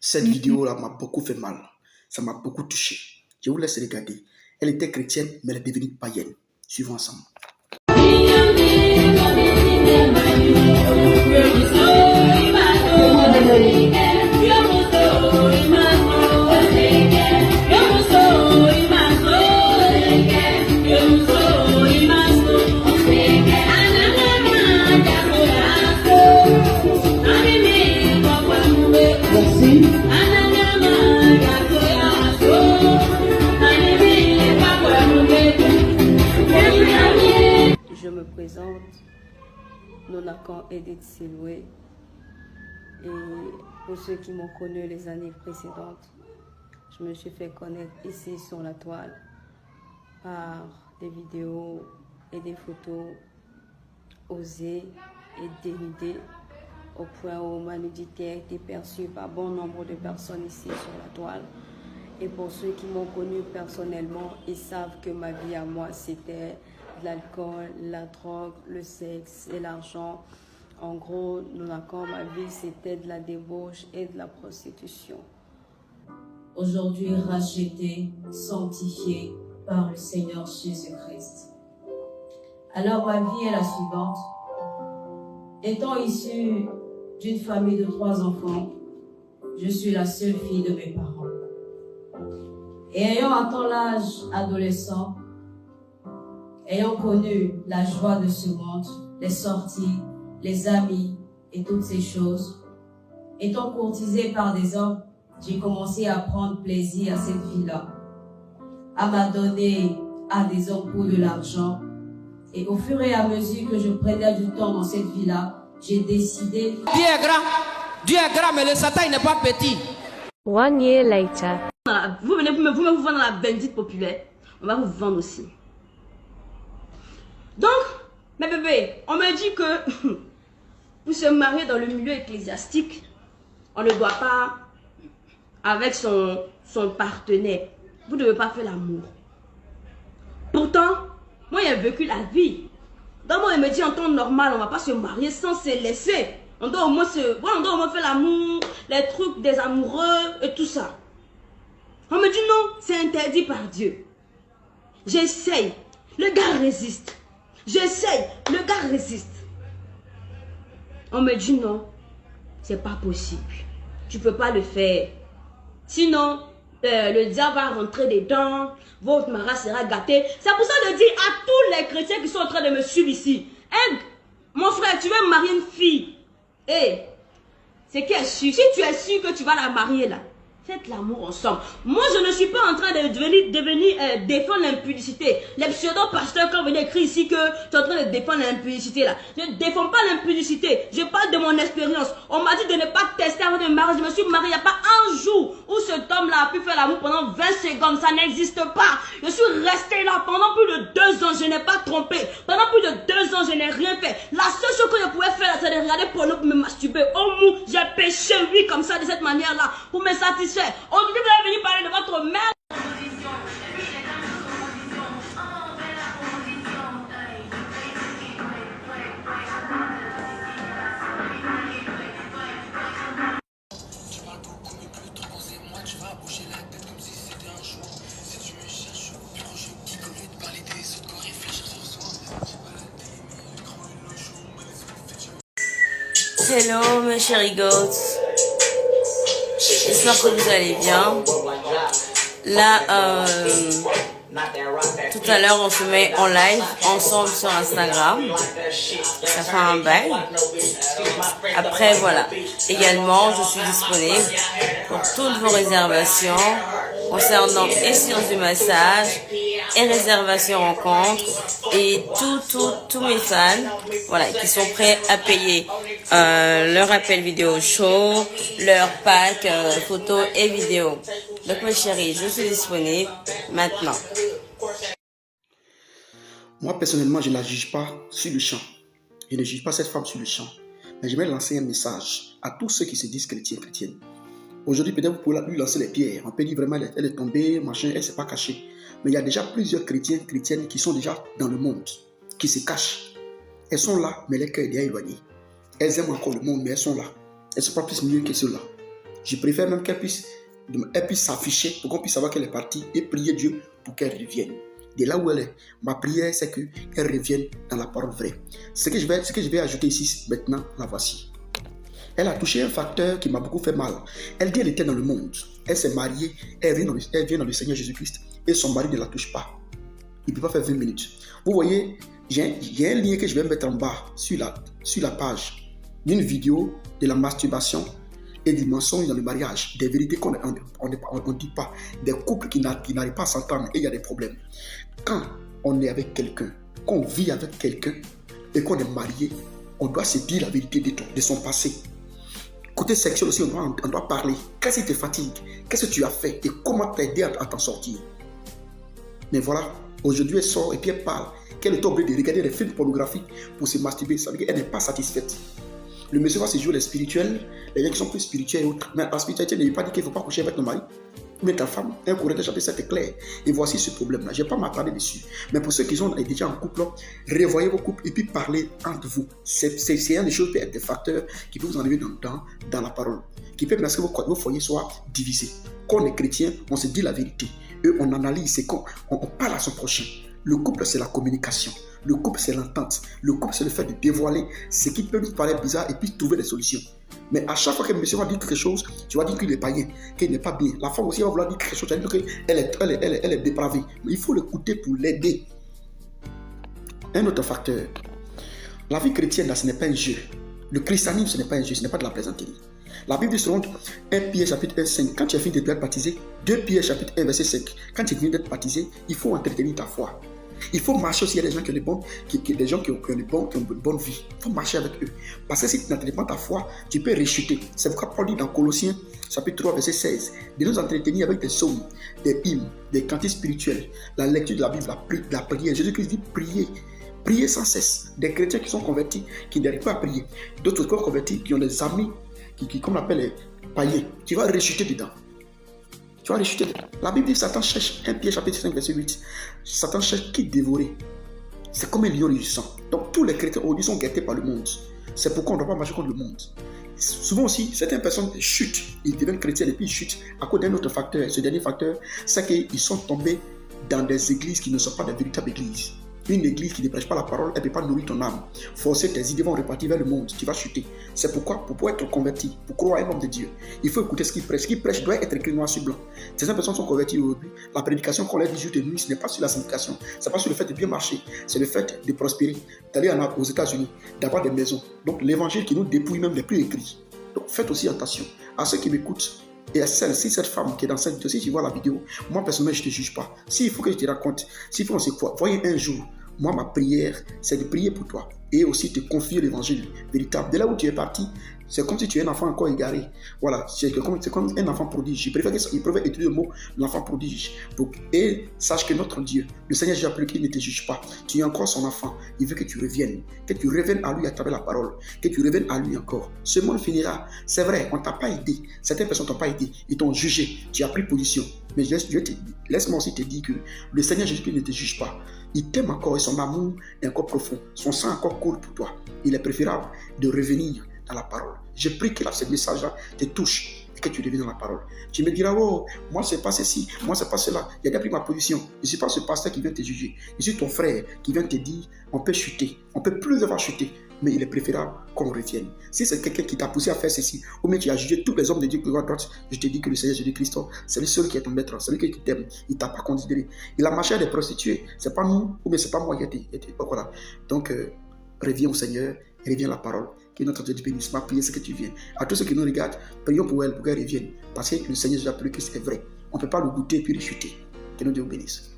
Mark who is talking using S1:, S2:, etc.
S1: Cette vidéo-là m'a beaucoup fait mal. Ça m'a beaucoup touché. Je vous laisse regarder. Elle était chrétienne, mais elle est devenue païenne. Suivons ensemble.
S2: Je me présente, Nonakan Edith Siloué, et pour ceux qui m'ont connu les années précédentes, je me suis fait connaître ici sur la toile par des vidéos et des photos osées et dénudées au point où ma nudité a été perçue par bon nombre de personnes ici sur la toile. Et pour ceux qui m'ont connu personnellement, ils savent que ma vie à moi, c'était de l'alcool, la drogue, le sexe et l'argent. En gros, Nonakan, ma vie, c'était de la débauche et de la prostitution. Aujourd'hui, racheté, sanctifié par le Seigneur Jésus-Christ. Alors, ma vie est la suivante. Étant issue d'une famille de 3 enfants, je suis la seule fille de mes parents. Et ayant atteint l'âge adolescent, ayant connu la joie de ce monde, les sorties, les amis et toutes ces choses, étant courtisée par des hommes, j'ai commencé à prendre plaisir à cette vie-là, à m'adonner à des hommes pour de l'argent. Et au fur et à mesure que je prenais du temps dans cette vie-là, j'ai décidé...
S3: Dieu est grand, mais le Satan n'est pas petit.
S4: 1 year later.
S2: Vous venez vous vendre la bendite populaire, on va vous vendre aussi. Donc, mes bébés, on me dit que pour se marier dans le milieu ecclésiastique, on ne doit pas, avec son partenaire, vous ne devez pas faire l'amour. Pourtant, moi j'ai vécu la vie. Donc moi, il me dit en temps normal, on ne va pas se marier sans se laisser. On doit au moins faire l'amour, les trucs des amoureux et tout ça. On me dit non, c'est interdit par Dieu. J'essaye, le gars résiste. J'essaye, le gars résiste. On me dit non, c'est pas possible. Tu peux pas le faire. Sinon, le diable va rentrer dedans, votre mariage sera gâté. C'est pour ça que je dis à tous les chrétiens qui sont en train de me suivre ici. Hey, mon frère, tu veux marier une fille. Hey, c'est qu'elle est sûre. Si tu es sûr que tu vas la marier là, faites l'amour ensemble. Moi, je ne suis pas en train de devenir défendre l'impudicité. Les pseudo-pasteurs, quand vous écrivez ici que tu es en train de défendre l'impudicité là. Je ne défends pas l'impudicité. Je parle de mon expérience. On m'a dit de ne pas tester avant de me marier. Je me suis mariée. Il n'y a pas un jour où cet homme-là a pu faire l'amour pendant 20 secondes. Ça n'existe pas. Je suis restée là pendant plus de 2 ans. Je n'ai pas trompé. Pendant plus de 2 ans, je n'ai rien fait. La seule chose que je pouvais faire, c'est de regarder porno pour me masturber. Au moins, j'ai péché, oui, comme ça, de cette manière-là, pour me satisfaire. Aujourd'hui, vous allez venir parler de votre mère.
S5: Tu parles beaucoup, mais plus trop quand c'est moi. Tu vas bouger la tête comme si c'était un jour. Si tu me cherches, je qui au lieu de parler des autres, qu'on réfléchir sur soi. J'ai pas la télé, mais l'écran est le jour, mais les autres
S2: Hello mes chéris goats. J'espère que vous allez bien. Là, tout à l'heure, on se met en live ensemble sur Instagram. Ça fait un bail. Après, voilà. Également, je suis disponible pour toutes vos réservations concernant séances de massage et réservations rencontres et tous mes fans, voilà, qui sont prêts à payer leur appel vidéo show, leur pack photos et vidéos. Donc mes chéris, je suis disponible maintenant.
S1: Moi, personnellement, je ne la juge pas sur le champ. Je ne juge pas cette femme sur le champ. Mais je vais lancer un message à tous ceux qui se disent chrétiennes. Aujourd'hui, peut-être vous pouvez lui lancer les pierres. On peut dire vraiment, elle est tombée, machin, elle ne s'est pas cachée. Mais il y a déjà plusieurs chrétiennes qui sont déjà dans le monde, qui se cachent. Elles sont là, mais leur cœur est déjà éloigné. Elles aiment encore le monde, mais elles sont là. Elles ne sont pas plus mieux que ceux-là. Je préfère même qu'elle puisse s'afficher pour qu'on puisse savoir qu'elle est partie et prier Dieu pour qu'elle revienne. De là où elle est, ma prière, c'est qu'elle revienne dans la parole vraie. Ce que je vais ajouter ici, maintenant, la voici. Elle a touché un facteur qui m'a beaucoup fait mal. Elle dit qu'elle était dans le monde. Elle s'est mariée, elle vient dans le Seigneur Jésus-Christ et son mari ne la touche pas. Il ne peut pas faire 20 minutes. Vous voyez, il y a un lien que je vais mettre en bas sur la page d'une vidéo de la masturbation et du mensonge dans le mariage, des vérités qu'on ne dit pas, des couples qui n'arrivent pas à s'entendre et il y a des problèmes. Quand on est avec quelqu'un, qu'on vit avec quelqu'un et qu'on est marié, on doit se dire la vérité de son passé. Côté sexuel aussi, on doit parler. Qu'est-ce qui te fatigue? Qu'est-ce que tu as fait? Et comment t'aider à t'en sortir? Mais voilà, aujourd'hui elle sort et puis elle parle qu'elle est obligée de regarder des films pornographiques pour se masturber. Ça veut dire qu'elle n'est pas satisfaite. Le monsieur va se jouer les spirituels, les gens qui sont plus spirituels et autres. Mais la spiritualité ne veut pas dire qu'il ne faut pas coucher avec ton mari. Mais ta femme, un Corinthiens chapitre 7 est clair. Et voici ce problème-là. Je ne vais pas m'attarder dessus. Mais pour ceux qui sont déjà en couple, revoyez vos couples et puis parlez entre vous. C'est un des choses, des facteurs qui peuvent vous enlever dans la parole. Qui peut faire que vos foyers soient divisés. Quand on est chrétien, on se dit la vérité. Et on analyse, on parle à son prochain. Le couple, c'est la communication. Le couple, c'est l'entente. Le couple, c'est le fait de dévoiler ce qui peut nous paraître bizarre et puis trouver des solutions. Mais à chaque fois que le monsieur va dire quelque chose, tu vas dire qu'il est païen, qu'il n'est pas bien. La femme aussi va vouloir dire quelque chose, tu vas dire qu'elle est dépravée. Mais il faut l'écouter pour l'aider. Un autre facteur. La vie chrétienne, là, ce n'est pas un jeu. Le christianisme, ce n'est pas un jeu, ce n'est pas de la plaisanterie. La Bible dit selon 1 Pierre chapitre 1, 5, quand tu as fini d'être baptisé, 2 Pierre chapitre 1, verset 5, quand tu es fini d'être baptisé, il faut entretenir ta foi. Il faut marcher aussi, il y a des gens qui ont une bonne vie. Il faut marcher avec eux. Parce que si tu n'entretiens pas ta foi, tu peux rechuter. C'est pourquoi Paul dit dans Colossiens, chapitre 3, verset 16, de nous entretenir avec des psaumes, des hymnes, des cantiques spirituels, la lecture de la Bible, la prière. Jésus-Christ dit prier. Prier sans cesse. Des chrétiens qui sont convertis, qui n'arrivent pas à prier. D'autres qui sont convertis, qui ont des amis, qui comme on appelle les païens. Tu vas rechuter dedans. Tu vas rechuter. La Bible dit que Satan cherche, 1 Pierre chapitre 5 verset 8, Satan cherche qui dévorer. C'est comme un lion rugissant. Donc tous les chrétiens aujourd'hui sont guettés par le monde. C'est pourquoi on ne doit pas marcher contre le monde. Souvent aussi, certaines personnes chutent, ils deviennent chrétiens et puis ils chutent à cause d'un autre facteur. Ce dernier facteur, c'est qu'ils sont tombés dans des églises qui ne sont pas des véritables églises. Une église qui ne prêche pas la parole, elle ne peut pas nourrir ton âme. Forcer tes idées vont repartir vers le monde, tu vas chuter. C'est pourquoi, pour pouvoir être converti, pour croire à un homme de Dieu, il faut écouter ce qu'il prêche. Ce qu'il prêche doit être écrit noir sur blanc. Certaines personnes sont converties aujourd'hui. La prédication qu'on leur dit jour et nuit, ce n'est pas sur la sanctification, ce n'est pas sur le fait de bien marcher, c'est le fait de prospérer, d'aller aux États-Unis, d'avoir des maisons. Donc l'évangile qui nous dépouille même n'est plus écrit. Donc faites aussi attention à ceux qui m'écoutent. Et à si cette femme qui est dans cette vidéo, si tu vois la vidéo, moi personnellement je ne te juge pas. S'il faut que je te raconte, s'il faut qu'on se croit, voyez un jour, moi ma prière c'est de prier pour toi et aussi te confier l'évangile véritable. De là où tu es parti, c'est comme si tu es un enfant encore égaré. Voilà, c'est comme un enfant prodige. Je préfère qu'il préfère utiliser le mot l'enfant prodige. Donc, et sache que notre Dieu, le Seigneur Jésus, qu'il ne te juge pas. Tu es encore son enfant. Il veut que tu reviennes à lui à travers la parole, que tu reviennes à lui encore. Ce monde finira. C'est vrai, on ne t'a pas aidé. Certaines personnes ne t'ont pas aidé. Ils t'ont jugé. Tu as pris position. Mais laisse-moi aussi te dire que le Seigneur Jésus ne te juge pas. Il t'aime encore et son amour est encore profond. Son sang encore coule pour toi. Il est préférable de revenir dans la parole. Je prie que ce message-là te touche et que tu reviennes dans la parole. Tu me diras, oh, moi c'est pas ceci, moi c'est pas cela. Il a déjà pris ma position. Je ne suis pas ce pasteur qui vient te juger. Je suis ton frère qui vient te dire, on peut chuter, on peut plus devoir chuter, mais il est préférable qu'on revienne. Si c'est quelqu'un qui t'a poussé à faire ceci, ou même qui a jugé tous les hommes de Dieu qui sont à droite, je te dis que le Seigneur Jésus-Christ, c'est le seul qui est ton maître, c'est lui qui t'aime. Il ne t'a pas considéré. Il a marché à des prostituées. C'est pas nous, ou bien c'est pas moi qui ai été. Voilà. Donc, reviens au Seigneur, reviens à la parole. Que notre Dieu te bénisse. Ma prière, c'est que tu viennes. À tous ceux qui nous regardent, prions pour qu'elle revienne. Parce que le Seigneur Jésus-Christ est vrai. On ne peut pas le goûter et puis le chuter. Que notre Dieu vous bénisse.